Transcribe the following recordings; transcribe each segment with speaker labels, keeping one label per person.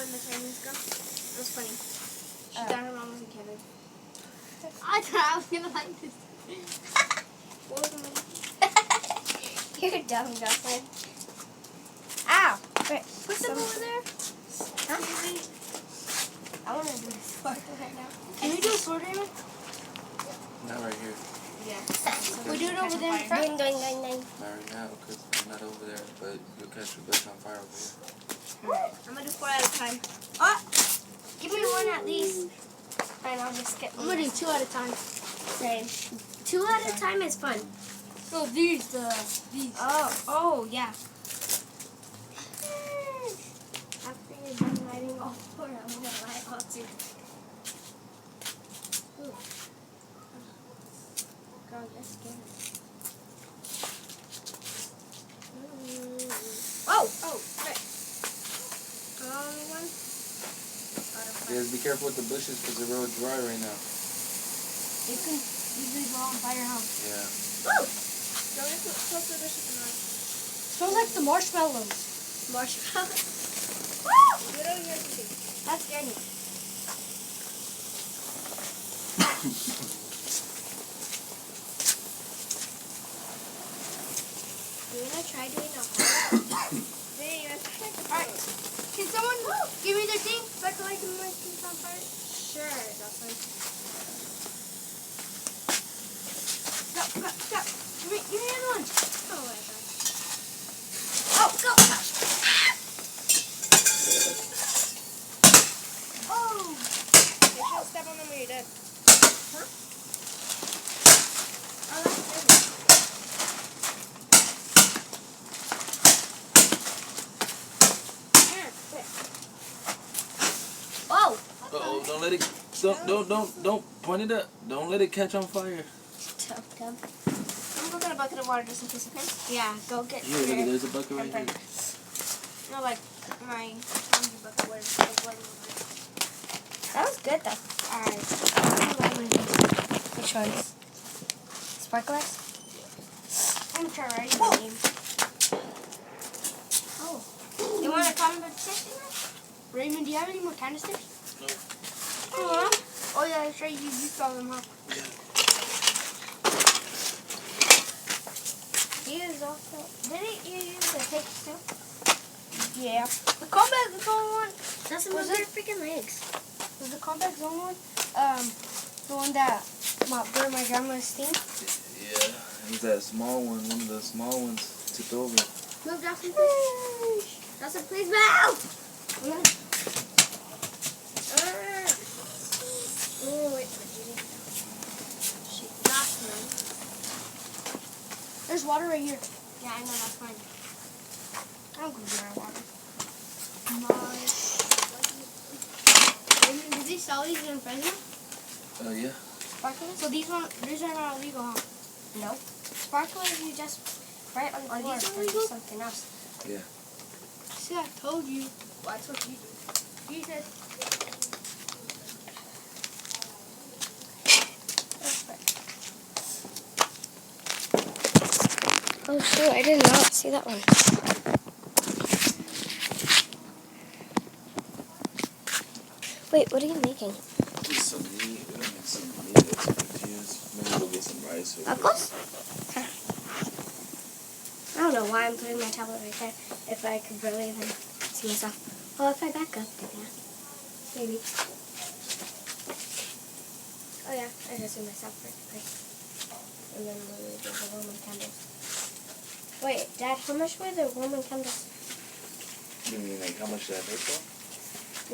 Speaker 1: when the Chinese girl? It was funny. She thought her mom was in Canada.
Speaker 2: I thought I was gonna like this.
Speaker 1: What was the movie?
Speaker 3: You're dumb, Jocelyn. Ow! Wait,
Speaker 1: Put them over there.
Speaker 3: Huh? I want to do this sparkle right now.
Speaker 2: Can we do a sword, Raymond?
Speaker 4: Not right here.
Speaker 1: Yeah.
Speaker 2: We do it over there in front.
Speaker 3: Doing.
Speaker 4: Not right now, because I'm not over there. But you'll catch your bitch on fire over here.
Speaker 1: Alright. I'm gonna do 4 at a time.
Speaker 3: Give me one at least. And I'll just get
Speaker 2: I'm gonna do 2 at a time.
Speaker 3: Same. 2 at a time is fun.
Speaker 2: So these.
Speaker 3: Oh, yeah. After you're done lighting all 4, I'm going to light all 2. Ooh. Girl, you're scared.
Speaker 1: Oh! Okay. One.
Speaker 4: Yes, be careful with the bushes, because they're real dry right now.
Speaker 2: You can usually go on fire, huh?
Speaker 4: Yeah.
Speaker 1: Woo! Don't get close to the dishes and run.
Speaker 2: Smells like the marshmallows.
Speaker 1: Marshmallow. Woo! You don't hear anything.
Speaker 3: That's good.
Speaker 1: You wanna try doing a hole? Hey, let's try the
Speaker 2: Alright. Can someone give me their thing so I can light my things on fire?
Speaker 1: Sure, Jocelyn.
Speaker 2: Go. Give me the other one.
Speaker 1: Oh my god.
Speaker 2: Oh, go. Oh.
Speaker 1: Make sure to step on them when you're dead.
Speaker 2: Huh?
Speaker 1: Oh, that's good.
Speaker 3: Oh!
Speaker 4: Uh-oh, don't let it, don't point it up. Don't let it catch on fire.
Speaker 3: Dumb.
Speaker 1: I'm gonna go get a bucket of water just in case, okay?
Speaker 3: Yeah, go get
Speaker 4: Here, look, there's a bucket right here.
Speaker 1: No, like my bucket of water.
Speaker 3: That was good though.
Speaker 1: Alright.
Speaker 3: Which ones? Sparklers?
Speaker 1: I'm gonna try writing
Speaker 3: Whoa.
Speaker 1: my name.
Speaker 3: Oh. You want to comment with section?
Speaker 2: Raymond, do you have any more canisters?
Speaker 4: No.
Speaker 2: Oh yeah, that's right. You used all of them, huh?
Speaker 3: Use also. Didn't you use the tapes too?
Speaker 2: Yeah. The Combat Zone one.
Speaker 3: That's some of their freaking legs.
Speaker 2: Was the Combat Zone one? The one that burned my grandma's steam.
Speaker 4: Yeah, he's that small one of the small ones took over.
Speaker 2: Move, Jocelyn, please. Jocelyn, please move.
Speaker 1: Oh, wait for Judy. Jocelyn.
Speaker 2: There's water right here.
Speaker 1: Yeah, I know, that's fine.
Speaker 2: I'm gonna get my water. Did they sell these in Fresno?
Speaker 4: Yeah.
Speaker 2: Sparklers? So these are not illegal, huh?
Speaker 3: No. Sparklers you just right on the
Speaker 2: Are
Speaker 3: floor
Speaker 2: these
Speaker 3: or
Speaker 2: illegal?
Speaker 3: something else.
Speaker 4: Yeah.
Speaker 2: See, I told you. Watch what you do. You said.
Speaker 3: Oh shoot, I did not see that one. Wait, what are you making?
Speaker 4: Get some meat. We're gonna make some meat. Get some tortillas. Maybe we'll get some rice.
Speaker 3: Knuckles? I don't know why I'm putting my tablet right there if I could barely even see myself. Well, if I back up, then yeah. Maybe. Oh yeah, I can see myself perfectly. And then there's the Roman candles. Wait, Dad, how much were the Roman candles?
Speaker 4: You mean like how much did I pay for?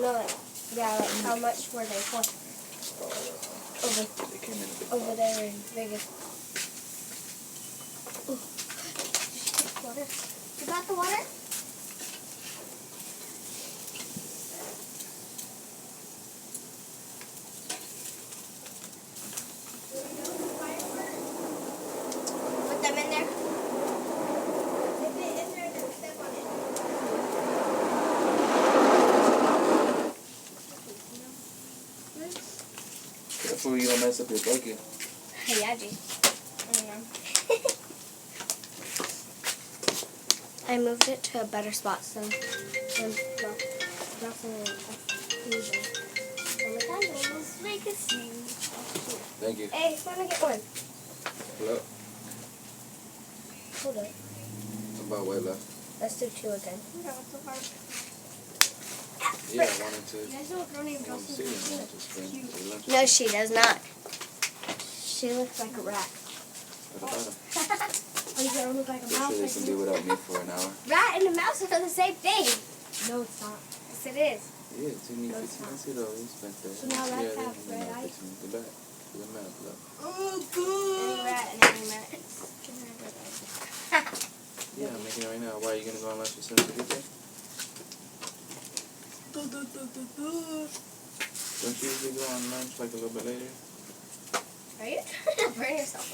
Speaker 3: No, like, yeah, like how much were they for?
Speaker 4: They came in a big
Speaker 3: Over
Speaker 4: box.
Speaker 3: there in Vegas. Ooh. Did you take water? You got the water?
Speaker 1: Put them in there. If it is there, then step on it.
Speaker 4: Careful you don't mess up your bucket.
Speaker 3: Yeah, G. I moved it to a better spot, so go. Jocelyn and Susan. Roman candles.
Speaker 2: Let's make a scene.
Speaker 4: Thank you.
Speaker 3: Hey, why not get one?
Speaker 4: Hello.
Speaker 3: Hold up.
Speaker 4: About what left?
Speaker 3: Let's do 2 again.
Speaker 2: Yeah, what's so hard?
Speaker 4: Yeah, I wanted to.
Speaker 2: You guys know a girl named
Speaker 4: I wanted to see
Speaker 2: Jocelyn?
Speaker 4: them. Just bring
Speaker 2: Cute.
Speaker 4: the lunch.
Speaker 3: No, she does not. She looks like a rat.
Speaker 4: What about them?
Speaker 2: Oh, you don't look like a
Speaker 4: They
Speaker 2: mouse.
Speaker 4: sure they
Speaker 2: like
Speaker 4: can
Speaker 2: you.
Speaker 4: be without me for an hour.
Speaker 3: Rat and a mouse are the same thing.
Speaker 2: No, it's not.
Speaker 3: Yes, it is.
Speaker 4: Yeah, it took me
Speaker 3: No, it's
Speaker 4: 15 minutes ago. We spent there.
Speaker 2: So now
Speaker 4: yeah,
Speaker 2: rats
Speaker 4: they
Speaker 2: have
Speaker 4: didn't
Speaker 2: red
Speaker 4: know
Speaker 2: eyes?
Speaker 4: 15 minutes. Go back. To the map, look.
Speaker 2: Oh,
Speaker 3: Any
Speaker 2: good.
Speaker 3: rat and any rat.
Speaker 4: Yeah, I'm making it right now. Why are you gonna go on lunch with Sister DJ? Don't you usually go on lunch like a little bit later?
Speaker 3: Are you trying to burn yourself?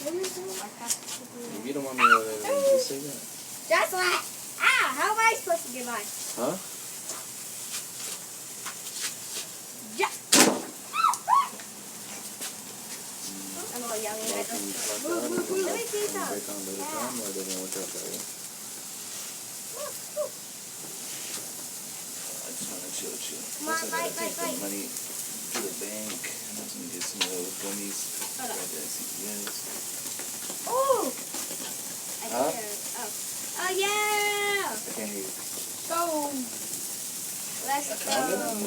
Speaker 4: If you don't want me over there, then just say that.
Speaker 3: Jocelyn! Ah! How am I supposed to get mine?
Speaker 4: Huh?
Speaker 3: I'm all yelling
Speaker 4: Well,
Speaker 3: at
Speaker 4: can
Speaker 3: them.
Speaker 4: you plug that in?
Speaker 3: Let me see
Speaker 4: Can you
Speaker 3: some.
Speaker 4: break on later time or it doesn't work out that way? I just wanna chill.
Speaker 3: Come on,
Speaker 4: Plus, I gotta
Speaker 3: bite,
Speaker 4: take
Speaker 3: bite,
Speaker 4: the money to the bank. I'm just gonna get some of those gummies.
Speaker 3: Hold on.
Speaker 4: Like that CPS.
Speaker 3: Oh! I
Speaker 4: Huh?
Speaker 3: think oh, yeah!
Speaker 4: I can't hear you.
Speaker 3: Go! Let's go.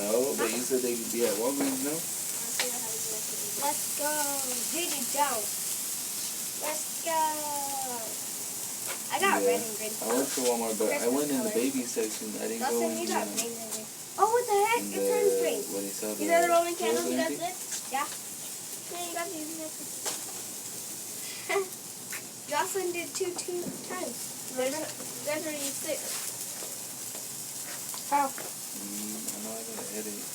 Speaker 4: No, but you said they could be at Walgreens, no?
Speaker 3: Let's go. Diddy jump. Let's go. I got
Speaker 4: Yeah.
Speaker 3: red and green.
Speaker 4: I went to Walmart, but I
Speaker 3: Christmas
Speaker 4: went in the
Speaker 3: colors.
Speaker 4: baby section. I didn't go
Speaker 3: Dustin,
Speaker 4: in
Speaker 3: you
Speaker 4: the,
Speaker 3: got green and green. Oh, what the heck?
Speaker 4: in
Speaker 3: It turns green.
Speaker 4: where they sell
Speaker 3: You know the Roman
Speaker 4: clothes
Speaker 3: candles you
Speaker 4: and
Speaker 3: got
Speaker 4: everything?
Speaker 3: this? Yeah. Yeah, you got these. Jocelyn did two times. There's already 6.
Speaker 2: Oh.
Speaker 4: I know I got a headache.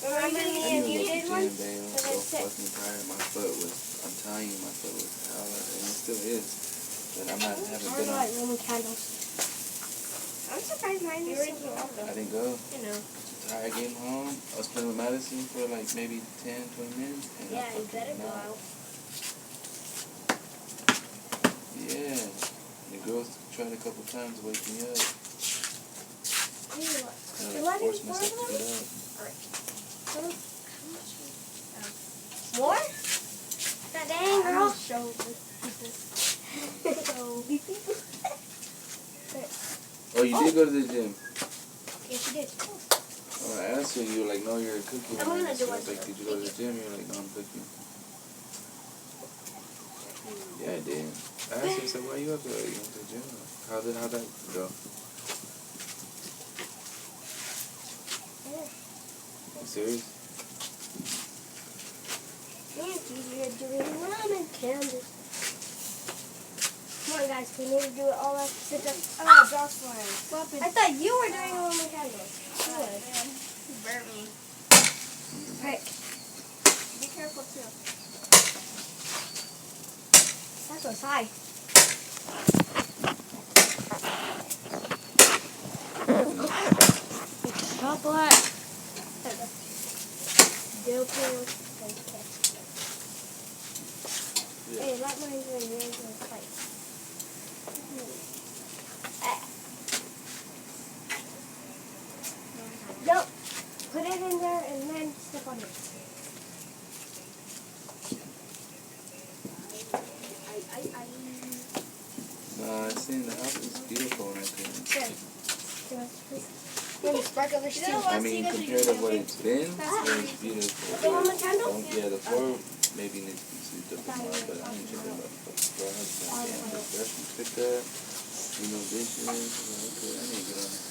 Speaker 3: Remember me and you did one?
Speaker 4: Babe. I'm
Speaker 3: So
Speaker 4: so
Speaker 3: there's 6.
Speaker 4: fucking tired. My foot was, I'm telling you, my foot was hella, and it still is. But I'm not having
Speaker 3: I
Speaker 4: good on.
Speaker 3: like Roman candles. I'm surprised mine is so long.
Speaker 4: I didn't go.
Speaker 3: You know.
Speaker 4: Tired getting home. I was playing with Madison for like maybe 10, 20 minutes. And
Speaker 3: Yeah,
Speaker 4: I
Speaker 3: you
Speaker 4: fucking
Speaker 3: better go
Speaker 4: knocked.
Speaker 3: out.
Speaker 4: Yeah. The girls tried a couple times to wake me up.
Speaker 3: You know what?
Speaker 4: And
Speaker 3: You
Speaker 4: I
Speaker 3: want
Speaker 4: forced
Speaker 3: any
Speaker 4: myself to
Speaker 3: more?
Speaker 4: get up.
Speaker 3: More? Dang, girl.
Speaker 2: Show the people.
Speaker 4: Oh, you did go to the gym.
Speaker 3: Yes, you did.
Speaker 4: Oh, I asked you, you were like, no, you're a cookie.
Speaker 3: I'm gonna
Speaker 4: man.
Speaker 3: do
Speaker 4: So I
Speaker 3: one
Speaker 4: was like,
Speaker 3: too.
Speaker 4: did you go to the gym? You were like, no, I'm cooking. Yeah, I did. I asked you, I said, why you up there? You went to the gym? How'd that go? You serious?
Speaker 3: You're doing Roman candles. Come on, guys. We need to do it all at sit up.
Speaker 2: Oh, Jocelyn.
Speaker 3: I thought you were doing Roman candles. You
Speaker 2: Oh,
Speaker 3: were.
Speaker 2: man. You burnt me.
Speaker 3: Right.
Speaker 2: Be careful, too.
Speaker 3: That was high. Chocolate. Dill pills. Okay.
Speaker 4: Yeah.
Speaker 3: Hey, let mine go in yours in place. Nope. Put it in there and then step on it.
Speaker 4: I seen the house is beautiful and I couldn't.
Speaker 3: Then sparkle the
Speaker 2: You know
Speaker 3: steam.
Speaker 2: what?
Speaker 4: I mean, compared to what it's been, it's beautiful.
Speaker 3: The Roman candle?
Speaker 4: Yeah, the floor maybe needs to be swept up more, but I ain't tripping about the garage. Damn, the brush was picked up. You know, dishes. I'm like, okay, I need to get on it.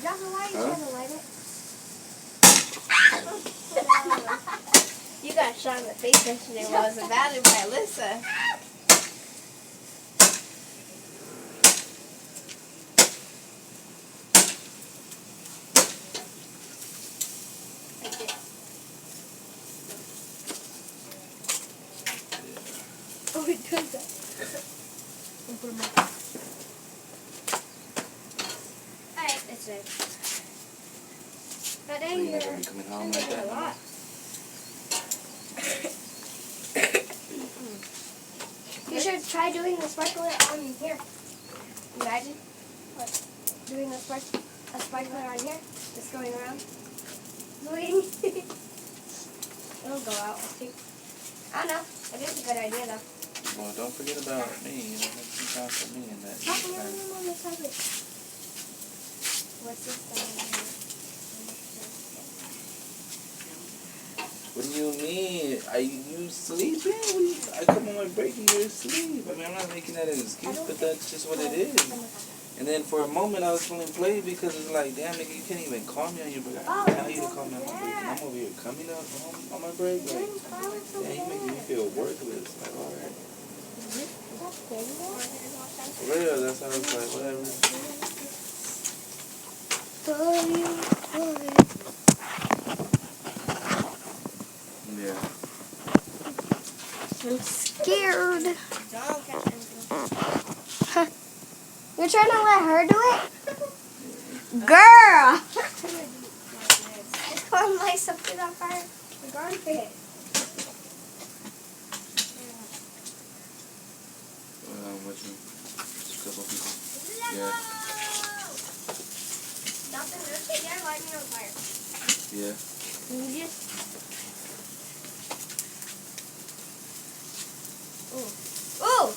Speaker 3: Jocelyn, why are you
Speaker 4: Huh?
Speaker 3: trying to light it? You got shot in the face yesterday while I was abandoned by Alyssa. Oh, it does that. Alright, it's it. But
Speaker 4: So
Speaker 3: dang,
Speaker 4: you're not
Speaker 3: you're
Speaker 4: gonna be coming home like that?
Speaker 3: a lot. You should try doing the sparkler on here. Imagine doing a sparkler on here, just going around. Zoing. It'll go out, I think. I don't know. It is a good idea, though.
Speaker 4: Well, don't forget about me. You know, make some time for me in that.
Speaker 3: Oh,
Speaker 4: time.
Speaker 3: What's this
Speaker 4: What do you mean? Are you sleeping? I come on my break and you're asleep. I mean, I'm not making that an excuse, but that's just what it is. And then for a moment, I was feeling played because it's like, damn, nigga, you can't even call me on your break. I tell you to call me on my break, and I'm over here coming up on my break. Like, yeah, you make me feel worthless. Like, all right. For real, that's how I was like, whatever. Yeah.
Speaker 3: I'm scared.
Speaker 1: Don't catch anything.
Speaker 3: You're trying to let her do it? Girl! It's going to light something on fire. The garden pit.
Speaker 4: What you? Just a couple people.
Speaker 1: Let's
Speaker 4: Yeah.
Speaker 1: go! Nothing. Okay, they're lighting on fire.
Speaker 4: Yeah.
Speaker 3: You just... Ooh!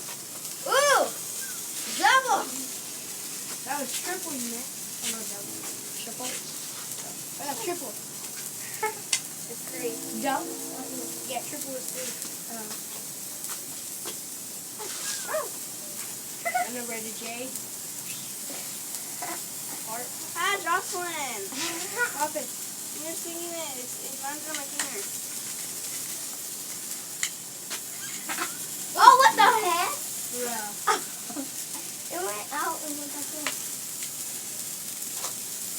Speaker 3: Ooh! Double!
Speaker 2: That was triple, you meant.
Speaker 3: Oh, no, double. Triple?
Speaker 2: I got triple.
Speaker 3: It's three.
Speaker 2: Double?
Speaker 3: Yeah, triple is three.
Speaker 2: I never read a J. Heart.
Speaker 1: Ah, Jocelyn.
Speaker 2: Stop it.
Speaker 1: You're singing it. It runs on my finger.
Speaker 3: Oh, what the heck?
Speaker 2: Yeah.
Speaker 3: It went out and went back in.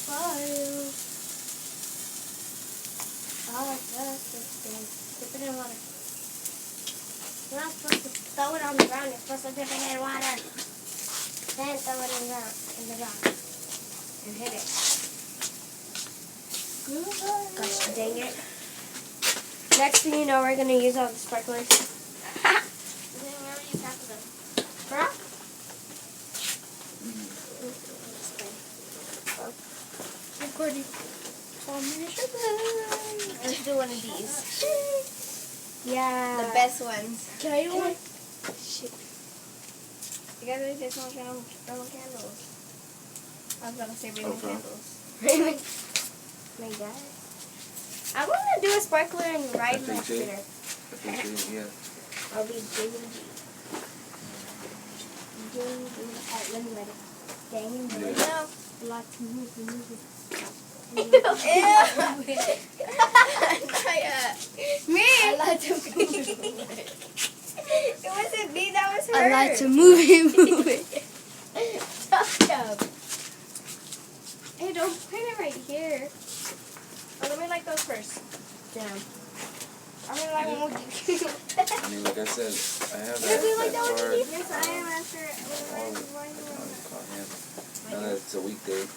Speaker 3: Fire. Oh, that's good. Dip it in water. You're not supposed to throw it on the ground. You're supposed to dip it in water. Then throw it in the ground. And hit it. Gosh dang it. Next thing you know, we're going to use all the sparklers.
Speaker 1: Then wherever you got them.
Speaker 3: Huh?
Speaker 2: Recording.
Speaker 3: Let's do one of these. Yeah.
Speaker 1: The best ones.
Speaker 2: Can I do one?
Speaker 3: Shit. You gotta do this one Roman candles. I was gonna say Roman
Speaker 4: Okay.
Speaker 3: candles. My God. I want to do a sparkler and ride my
Speaker 4: FHA?
Speaker 3: scooter.
Speaker 4: Yeah.
Speaker 3: I'll be J&G. Alright, let me write it. J&G.
Speaker 4: Yeah.
Speaker 3: Lots of movie.
Speaker 1: Ew.
Speaker 3: Me!
Speaker 2: I like to
Speaker 3: It wasn't me, that was her.
Speaker 2: I like to move it.
Speaker 3: Shut up. Hey, don't put it right here. Oh, let me light those first. Damn. I'm gonna light one with you.
Speaker 4: I mean, like I said, I have
Speaker 3: Did we like
Speaker 4: that
Speaker 3: that one?
Speaker 4: card.
Speaker 1: Yes, I am after.
Speaker 4: I can always call him. Now that it's a weekday.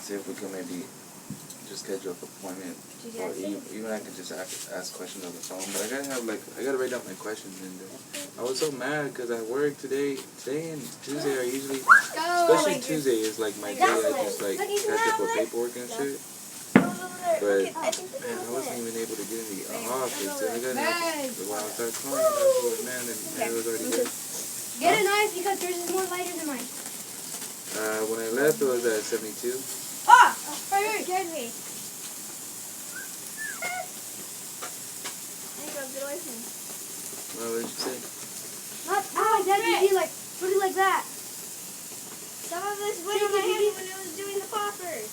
Speaker 4: See if we can maybe just schedule an appointment, or even I could just ask questions on the phone. But I gotta write down my questions. And I was so mad because I work today and Tuesday are usually, especially Tuesday is like my day. I just like catch up with paperwork and shit. But man, I wasn't even able to get in the office. And I got when I started calling, I was like, man, and it was already good.
Speaker 2: Get a knife because yours is more lighter than mine.
Speaker 4: When I left, it was at 72.
Speaker 2: Ah! Right here, get me.
Speaker 1: There you go, get away from me.
Speaker 4: What did you say?
Speaker 2: Not ow, Daddy, be like, put it like that.
Speaker 1: Some of us went on my hand when it was doing the poppers.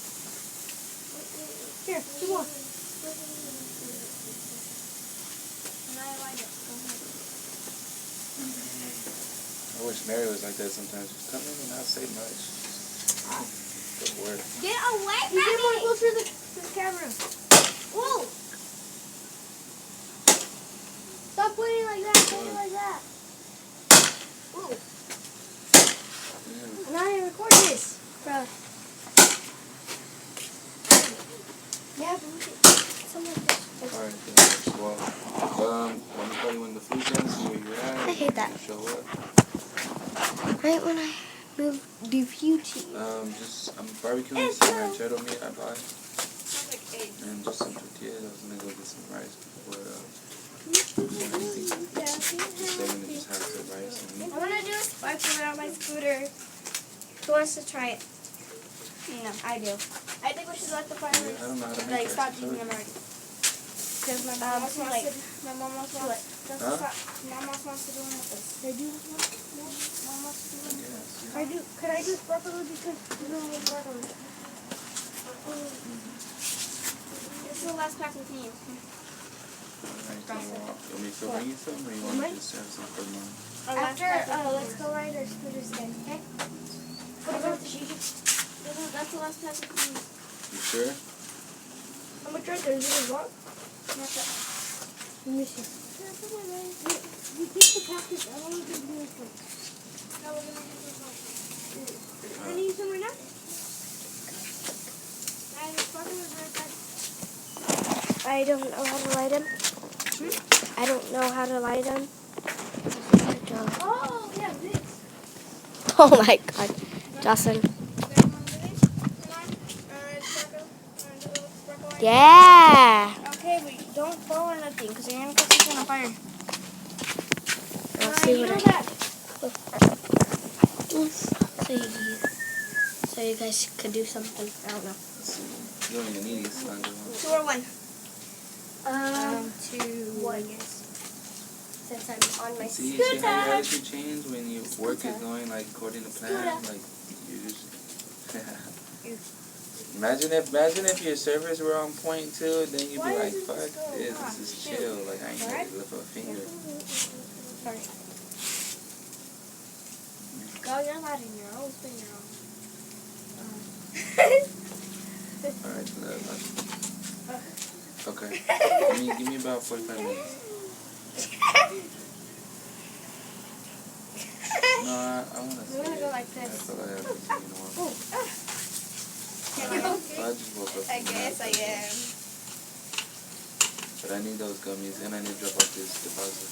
Speaker 2: Here, two more.
Speaker 1: And I like it.
Speaker 4: I wish Mary was like that sometimes. Just come in and not say much. Good word.
Speaker 1: Get away
Speaker 2: You
Speaker 1: from
Speaker 2: get more
Speaker 1: me!
Speaker 2: closer to the camera.
Speaker 1: Whoa!
Speaker 2: Stop pointing like that, point it like that.
Speaker 1: Ooh.
Speaker 4: Yeah.
Speaker 2: I'm not even record this, bro. Yeah, but look at something like this.
Speaker 4: Alright, well, Let me call you when the food's done, see where you're at.
Speaker 3: I hate that.
Speaker 4: You show up.
Speaker 3: Right when I move the beauty.
Speaker 4: I'm barbecuing some ranchero meat I bought.
Speaker 1: Sounds like eggs.
Speaker 4: And just some tortillas. I was gonna go get some rice before anything. Just so I'm gonna just have some rice and meat.
Speaker 3: I want to do a spark on my scooter. Who wants to try it?
Speaker 1: No.
Speaker 3: I do. I think we should let the
Speaker 4: I
Speaker 3: fireworks
Speaker 4: don't know how to make
Speaker 3: like
Speaker 4: that.
Speaker 3: stop using them already. Because my mom wants
Speaker 1: Like,
Speaker 3: to. My mom wants to.
Speaker 4: Huh?
Speaker 3: Mom wants to do one with us. They do this one? No. Mom wants to do one.
Speaker 4: Yes.
Speaker 3: Could I do sparkler because you don't need sparkler?
Speaker 1: this is the last pack with me.
Speaker 4: Alright, so you want me to bring you some, or you want to just have some for mine?
Speaker 3: After, let's go ride our scooters again, okay? What about the Gigi?
Speaker 1: That's the last pack with me.
Speaker 4: You sure?
Speaker 3: How much right there? Is it a lot? Let me see. You take the package. I want to give you a quick.
Speaker 1: No, we're gonna do this one.
Speaker 3: Can you use them right now? I don't know how to light them. I don't know how to light them.
Speaker 1: Oh, yeah, this.
Speaker 3: Oh my god. Jocelyn. Yeah.
Speaker 1: Okay, but don't throw anything because you're going to catch this on fire.
Speaker 3: I'll see what I so you guys could do something. I don't know.
Speaker 4: Let's see. You don't even need these.
Speaker 1: 2 or 1.
Speaker 3: 2, I guess. Since I'm on my
Speaker 4: See
Speaker 3: scooter.
Speaker 4: how your attitude change when your work is going like according to plan? Like you just imagine if your servers were on point too, then you'd be like, fuck this, this is chill. Like I ain't gonna lift a finger.
Speaker 3: Sorry. Go, you're not in your own thing, your own.
Speaker 4: Alright, okay. Give me about 45 minutes. No, I wanna see.
Speaker 3: We're gonna go like
Speaker 4: I
Speaker 3: this.
Speaker 4: feel like I haven't seen in a while. So I just woke up.
Speaker 1: I guess I am.
Speaker 4: But I need those gummies and I need to drop off this deposit.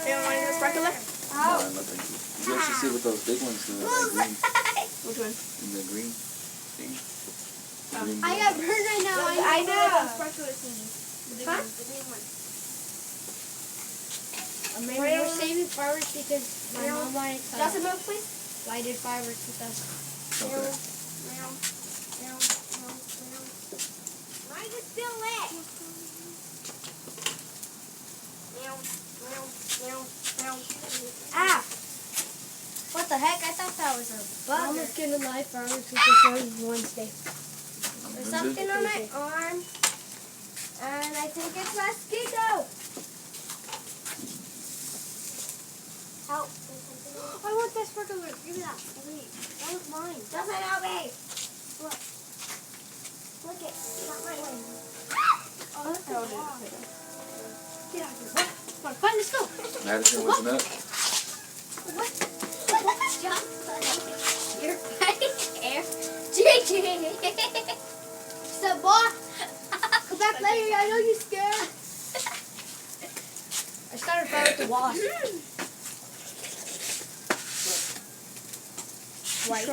Speaker 1: You don't want to do a sparkler?
Speaker 4: No, no thank you. You guys should see what those big ones do. Like green.
Speaker 1: Which one?
Speaker 4: In the green thing. The green
Speaker 3: I got burned right now.
Speaker 1: I know.
Speaker 3: Sparkler thingy.
Speaker 1: Huh?
Speaker 3: The green one. Maybe we're saving fireworks because my mom wanted to
Speaker 1: Just a milk, please.
Speaker 3: lighted fireworks with us.
Speaker 4: Okay.
Speaker 1: Mine is still lit.
Speaker 3: Ah! What the heck? I thought that was a bug. Mom was gonna light fireworks with us on Wednesday. There's something on my arm. And I think it's mosquito. Help. I want that sparkler. Give me that. Wait. That was mine. Doesn't help me. Look. Look it. Not my way. Oh, that's a dog. Get out of here. What? Come on, let's go.
Speaker 4: Madison, what's up?
Speaker 3: What? You're fighting air. JJ. So, boy. Come back later. I know you're scared. I started fighting with the wasp. White.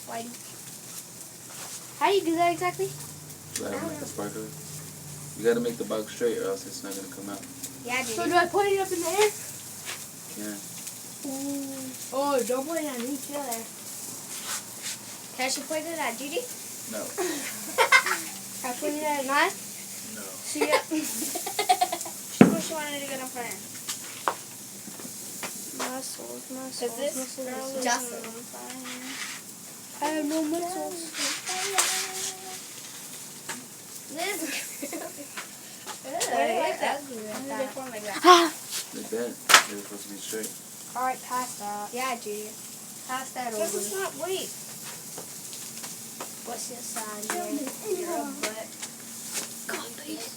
Speaker 3: White. How do you do that exactly?
Speaker 4: You gotta make the sparkler. You gotta make the box straight or else it's not gonna come out.
Speaker 3: Yeah, dude. So do I put it up in the air?
Speaker 4: Yeah.
Speaker 3: Oh, don't put it on me. Chill there. Can I should point it at Judy?
Speaker 4: No.
Speaker 3: Can I point it at mine?
Speaker 4: No.
Speaker 3: So yeah.
Speaker 1: She wanted to get on fire.
Speaker 3: Muscles.
Speaker 1: Because this girl is
Speaker 3: Jocelyn.
Speaker 1: on fire.
Speaker 3: I have no muscles.
Speaker 1: I like that.
Speaker 3: Like
Speaker 1: Form like that.
Speaker 4: Like that. They're supposed to be straight.
Speaker 3: Alright, pass that. Yeah, Judy. Pass that over.
Speaker 1: This is not weight.
Speaker 3: What's your sign here? Your butt. God, please.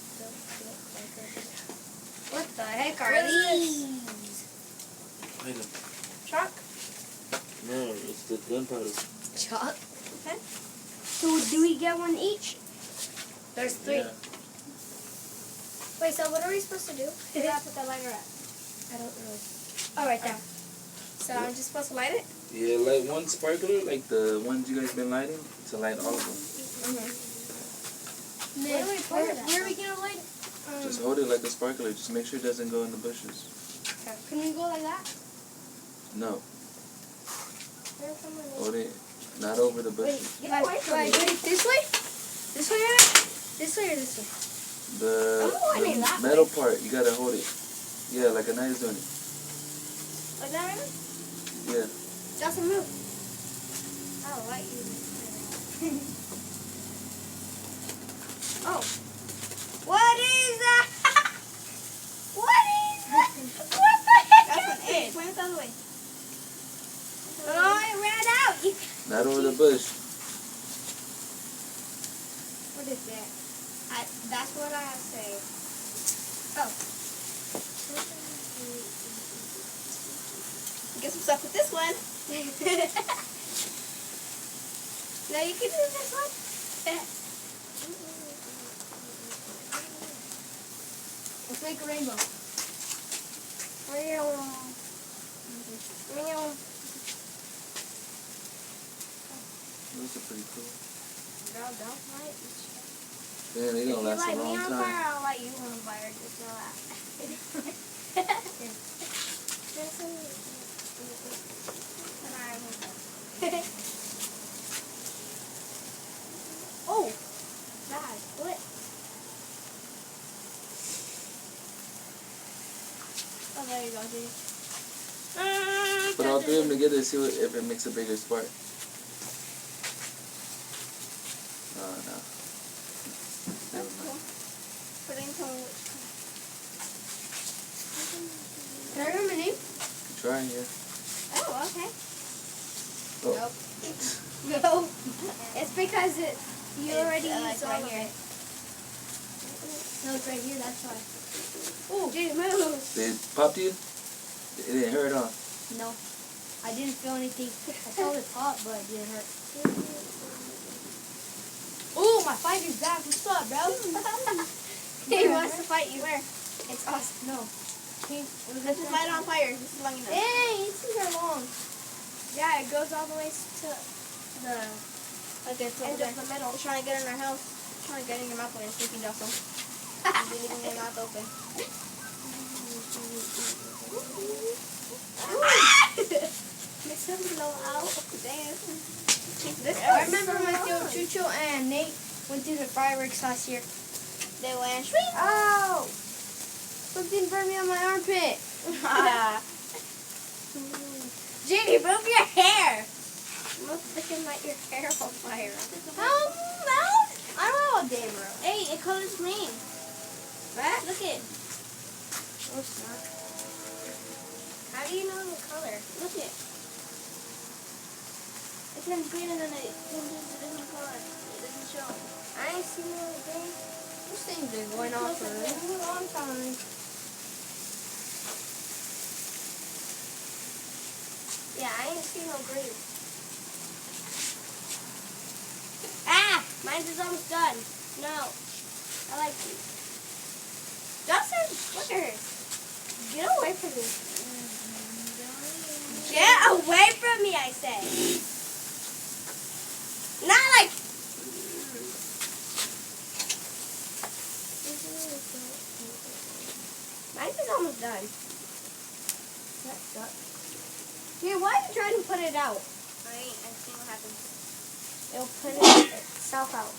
Speaker 3: What the heck are these?
Speaker 4: Wait a
Speaker 1: Chalk?
Speaker 4: No, it's the gunpowder.
Speaker 2: Chalk.
Speaker 1: Okay.
Speaker 2: So do we get one each? There's 3.
Speaker 4: Yeah.
Speaker 2: Wait, so what are we supposed to do?
Speaker 1: Where do I put the lighter at?
Speaker 2: I don't know. Oh, right there.
Speaker 1: So I'm just supposed to light it?
Speaker 4: Yeah, like one sparkler, like the ones you guys been lighting, to light all of them.
Speaker 2: Where,
Speaker 1: do we put it at?
Speaker 2: where are we gonna light?
Speaker 4: Just hold it like a sparkler. Just make sure it doesn't go in the bushes.
Speaker 2: Can we go like that?
Speaker 4: No,
Speaker 1: There's someone
Speaker 4: hold it not over the bushes.
Speaker 1: Get away from me.
Speaker 2: This way? This way, Anna? This way or this way?
Speaker 1: I'm pointing that
Speaker 4: The metal part, you gotta hold it. Yeah, like Anaya's doing it.
Speaker 1: Like that right now?
Speaker 4: Yeah.
Speaker 2: Justin, move.
Speaker 1: I'll light you.
Speaker 2: Oh. What is that? What is that? What the heck
Speaker 1: That's
Speaker 2: is
Speaker 1: an egg.
Speaker 2: this?
Speaker 1: Point it the other way.
Speaker 2: Oh, it ran out. You...
Speaker 4: Not over the bush.
Speaker 2: What is that?
Speaker 1: That's what I say.
Speaker 2: Oh.
Speaker 1: Get some stuff with this one.
Speaker 2: No, you can do this one. Let's make a rainbow.
Speaker 4: Those are pretty cool.
Speaker 1: Girl, don't light me.
Speaker 4: Yeah, they gonna last a
Speaker 1: If you light me
Speaker 4: long
Speaker 1: on
Speaker 4: time.
Speaker 1: fire, I'll light you on fire. Just know that. Oh, bad. What? Oh, there you go, dude.
Speaker 4: Put all 3 of them together and see if it makes a bigger spark. Oh, no. Never mind.
Speaker 1: Put in some.
Speaker 2: Can I remember my name?
Speaker 4: Try, yeah.
Speaker 1: Oh, okay.
Speaker 4: Oh.
Speaker 2: Nope. No. It's because you
Speaker 1: It's,
Speaker 2: already
Speaker 1: like,
Speaker 2: used all
Speaker 1: right
Speaker 2: of
Speaker 1: here.
Speaker 2: it. No, it's right here, that's why. Oh, did it move?
Speaker 4: Did it pop to you? It didn't hurt, huh?
Speaker 2: No. I didn't feel anything. I felt it pop, but it didn't hurt. Oh, my fighter's back. What's up, bro?
Speaker 1: He wants to fight you. Where?
Speaker 2: It's us. No.
Speaker 1: Let's just light it on fire. This is long enough.
Speaker 2: Hey, these things are long.
Speaker 1: Yeah, it goes all the way to the end of the middle. They're trying to get in our house. Trying to get in your mouth when you're sleeping, Dawson. You're leaving your mouth open. Make some blow out. Damn.
Speaker 2: I remember when Theo Chucho and Nate went through the fireworks last year.
Speaker 1: They went shriek.
Speaker 2: Oh! Something burned me on my armpit.
Speaker 1: Jenny, move your hair. Move freaking light your hair on fire.
Speaker 2: Oh, no! I don't know all day, bro.
Speaker 1: Hey, it colors green.
Speaker 2: What?
Speaker 1: Look it.
Speaker 2: Oh, it's not.
Speaker 1: How do you know the color? Look it. It turns green and then it turns into a different color. It doesn't show. I ain't seen no green.
Speaker 2: These things been going on for a really long time.
Speaker 1: Yeah, I ain't seen no green. Ah! Mine's is almost done. No. I like these. Dawson, look at her. Get away from me. Get away from me, I say. Not like... Mine's is almost done.
Speaker 2: That sucks. Here, why are you trying to put it out?
Speaker 1: I see what happens.
Speaker 2: It'll put itself out.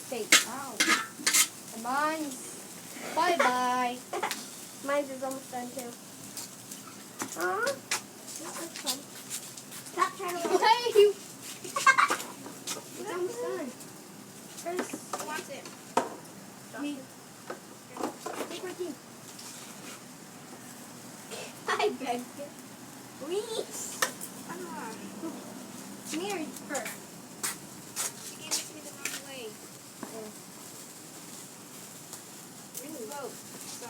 Speaker 2: Stay out. And mine's bye-bye.
Speaker 1: Mine's is almost done too. Aw. This is fun. Stop trying to...
Speaker 2: Hey, you.
Speaker 1: It's almost done. First, who wants it?
Speaker 2: Me. Take my key.
Speaker 1: I beg you. Please.
Speaker 2: Me or her?
Speaker 1: She gave it to me the wrong way. Where's the boat? So.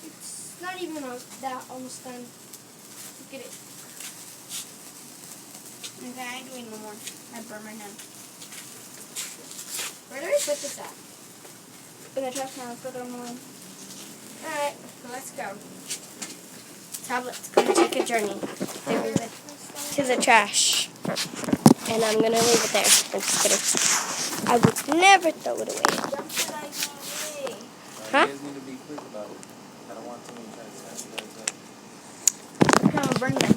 Speaker 2: It's not even that almost done. Look at it.
Speaker 1: Okay, I ain't doing no more. I burned my hand.
Speaker 2: Where do we put this at?
Speaker 1: In the trash can, let's go throw them away.
Speaker 2: Alright, let's go. Tablet's gonna take a journey to the trash. And I'm gonna leave it there. I'm just kidding. I would never throw it away.
Speaker 1: That's what I mean.
Speaker 2: Huh?
Speaker 4: You guys need to be quick about it. I don't want someone trying to snatch you guys up.
Speaker 1: No, burn them.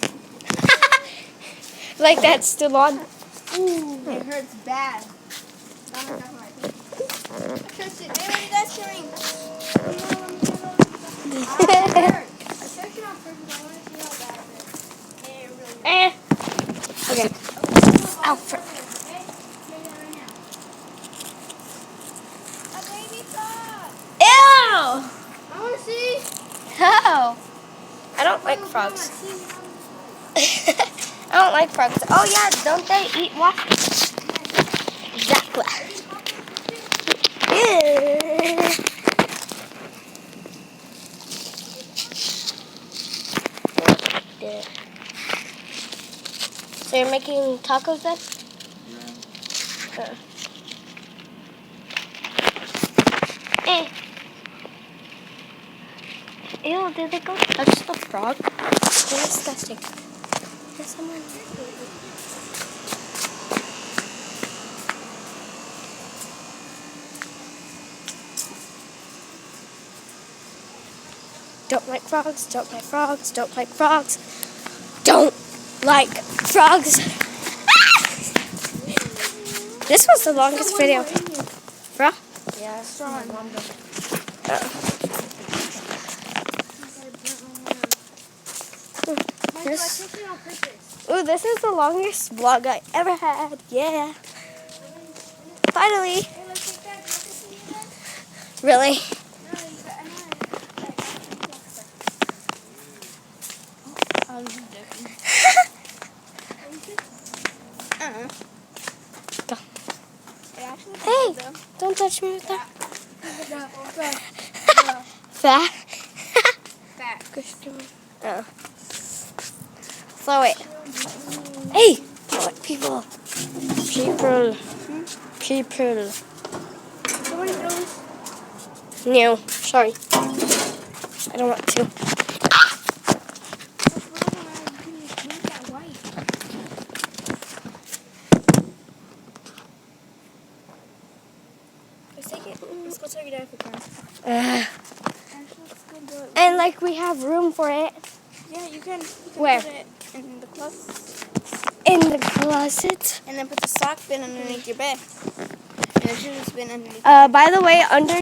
Speaker 2: Like that's still on.
Speaker 1: It hurts bad. Not like that one. I trust it. Hey, what are you guys carrying? I searched it on purpose. I want to see how bad it is. Hey, it really hurts.
Speaker 2: Okay. Ow, frick.
Speaker 1: Okay? Here's it right now. A baby frog.
Speaker 2: Ew!
Speaker 1: I want to see.
Speaker 2: Oh. I don't like frogs. I don't like frogs. Oh yeah, don't they eat waffles? Exactly. Yeah. So you're making tacos then? Ew, did they go touch the frog? They're disgusting. There's someone. Don't like frogs, don't like frogs, don't like frogs. Don't like frogs. This was the longest video. Bruh?
Speaker 1: Yeah, it's strong.
Speaker 2: Ooh, this is the longest vlog I ever had. Yeah. Finally. Really? Hey, don't touch me with that. Fat?
Speaker 1: Fat.
Speaker 2: Oh. Throw it. Hey! Throw it, people. People. People.
Speaker 1: Somebody throws.
Speaker 2: No, sorry. I don't want to.
Speaker 1: Let's take it. Let's go take it out of the car. Let's go do it.
Speaker 2: And like we have room for it.
Speaker 1: Yeah, you can
Speaker 2: Where?
Speaker 1: put it in the closet.
Speaker 2: In the closet.
Speaker 1: And then put the sock bin underneath your bed. And the shoes bin underneath.
Speaker 2: By the way, under